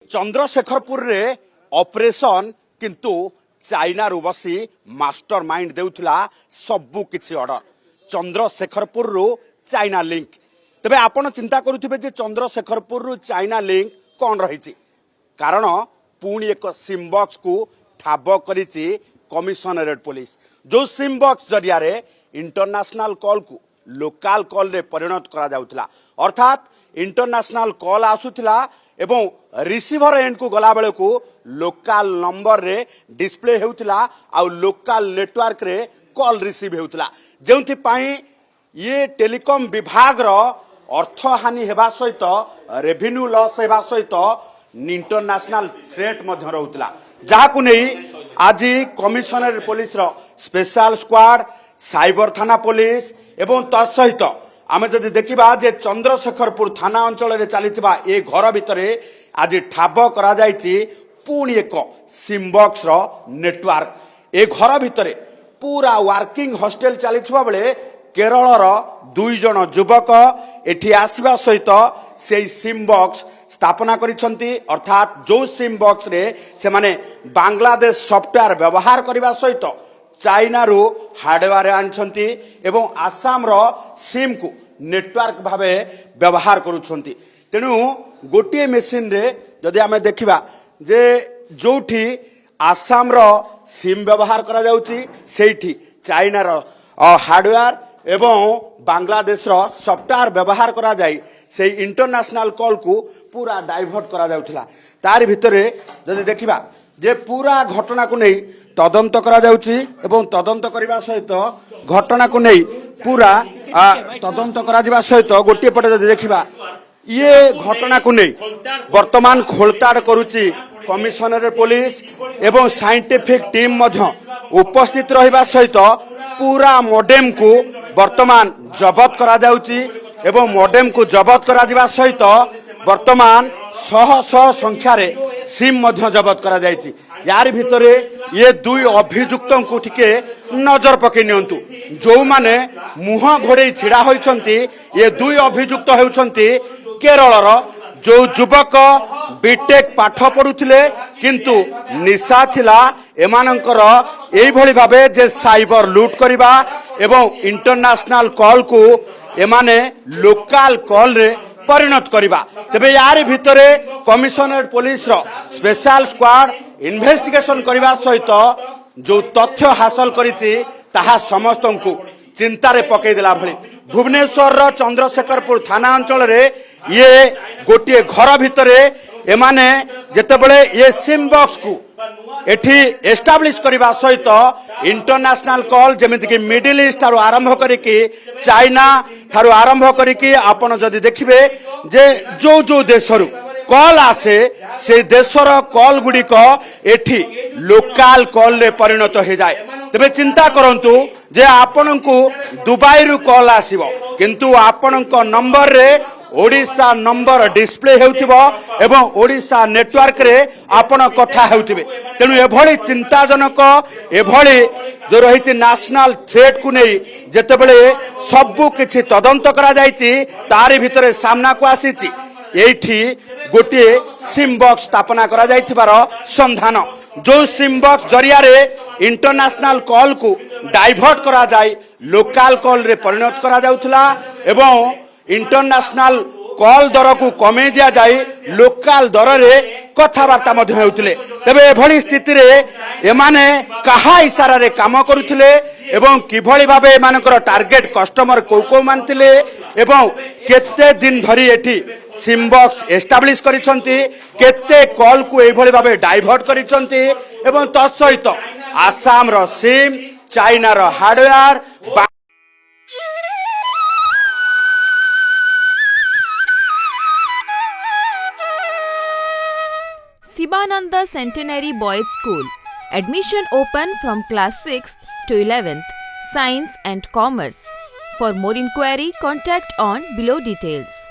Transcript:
चंद्रशेखरपुर रे ऑपरेशन किंतु चाइना रु बसी मास्टर माइंड देउथला सबु किछि ऑर्डर चंद्रशेखरपुर रु चाइना लिंक तबे आपण चिंता करूथिबे जे चंद्रशेखरपुर रु चाइना लिंक कोन रहिछि कारण पुणी एक सिम बॉक्स को ठाब करिछि कमिशनरेट पुलिस जो सिम बॉक्स जरिया रे इंटरनेशनल कॉल को लोकल कॉल रे परिणत करा जाउथला अर्थात इंटरनेशनल कॉल आसुथिला एवं रिसीवर एंड को गला बेले को लोकल नंबर रे डिस्प्ले हेउथिला आ लोकल नेटवर्क रे कॉल रिसीव हेउथिला जेउथि पाई ये टेलीकॉम विभाग रो अर्थ हानि हेबा सहित रेवेन्यू लॉस हेबा सहित इंटरनेशनल थ्रेट मध्य रहउथिला जाहाकु नै आज कमिशनरेट पुलिस रो स्पेशल स्क्वाड साइबर थाना पुलिस एवं तत्सहित आमे जदि देखिबा जे चंद्रशेखरपुर थाना अंचल रे चलीथिबा ए घर भितरे आज ठाब करा जायछि पुणी एक सिम बॉक्स रो नेटवर्क ए घर भितरे पूरा वर्किंग हॉस्टल चलीथिबा बेले केरल रो 2 जण युवक एठी आसीबा सहित से सिम बॉक्स स्थापना करिसंती अर्थात जो सिम बॉक्स रे से माने बांग्लादेश सॉफ्टवेयर व्यवहार करबा सहित चाइना रु हार्डवेयर आनछंती एवं आसाम रो सिम को नेटवर्क भावे व्यवहार करूछंती तेनु गोटे मेसिन रे जदि आमे देखिबा जे जोठी आसाम रो सिम व्यवहार करा जाउची सेठी चाइना रो हार्डवेयर एवं बांग्लादेश रो सॉफ्टवेयर व्यवहार करा जाई से इंटरनेशनल कॉल को पूरा डाइवर्ट करा जाउथला तार भितरे जदि देखिबा जे पूरा घटना को नहीं तदंत करा जाउची एवं तदंत करबा सहित घटना को नहीं पूरा तदंत करा जिबा सहित गोटे पटे जदि देखिबा ये घटना को नहीं वर्तमान खोलताड़ करूची कमिशनरेट पुलिस एवं साइंटिफिक टीम मध्य उपस्थित रहिबा सहित पूरा मॉडेम को वर्तमान जब्त करा जाउची एवं मॉडेम को जब्त करा जिबा सहित वर्तमान शह संख्या रे सिम मध्य जब्त करा जायछि यार भितरे ये दुई अभियुक्तों को टिके नजर पकई नियंतु जो माने मुह घोड़े छिड़ा होइछंती ये दुई अभियुक्त हेउछंती केरल रो जो युवक बीटेक पाठ पढुथिले किंतु निशा थिला एमानंकर एई भली भाबे जे साइबर लूट करिबा एवं इंटरनेशनल कॉल को एमाने लोकल कॉल रे परिणत करिबा तबे यार भितरे कमिशनरेट पुलिस रो स्पेशल स्क्वाड इन्वेस्टिगेशन करिबा सहित जो तथ्य हासिल करिछि ताहा समस्तन को चिंता रे पकई देला भली भुवनेश्वर रो चंद्रशेखरपुर थाना अंचल रे ये गोटे घर भितरे एमाने जेतेबेले ये सिम बॉक्स को एठी एस्टाब्लिश करिबा सहित इंटरनेशनल कॉल जेमिति कि मिडिल ईस्ट थारु आरंभ करिकि चाइना थारु आरंभ करिकि आपण जदि देखिबे जे जो जो देशरु कॉल आसे से देशर कॉल गुडी को एठी लोकल कॉल रे परिणत हो जाए तबे चिंता करंतु जे आपनकु दुबई रु कॉल आसीबो किंतु आपनक नंबर रे ओडिशा नंबर डिस्प्ले हेउथिबो एवं ओडिशा नेटवर्क रे आपण कथा हेउथिबे तेनु एभली चिंताजनक एभली जो रहिछि नेशनल थ्रेट को नै जेतेबेले सबु किछि तदंत करा जायछि तारि भितरे सामना को आसीछि एठी गोटे सिम बॉक्स स्थापना करा जायथिबार संधान जो सिम बॉक्स जरिया रे इंटरनेशनल कॉल को डाइवर्ट करा जाय लोकल कॉल रे परिणत करा जाउथला एवं इंटरनेशनल कॉल दर को कमे दिया जाए लोकल दर रे कथबार्ता मध्य हेउथिले तबे एभली स्थिति रे एमाने कहा इशारा रे काम करूथिले एवं किभली भाबे एमानकर टार्गेट कस्टमर को मानथिले एवं केते दिन धरी एठी सिम बॉक्स एस्टाब्लिश करिसंती केते कॉल को एभली भाबे डाइवर्ट करिसंती एवं तत्सहित आसाम रो SIM China row hardware Sivananda Centenary Boys School. Admission open from class 6th to 11th. Science and Commerce. For more inquiry, contact on below details.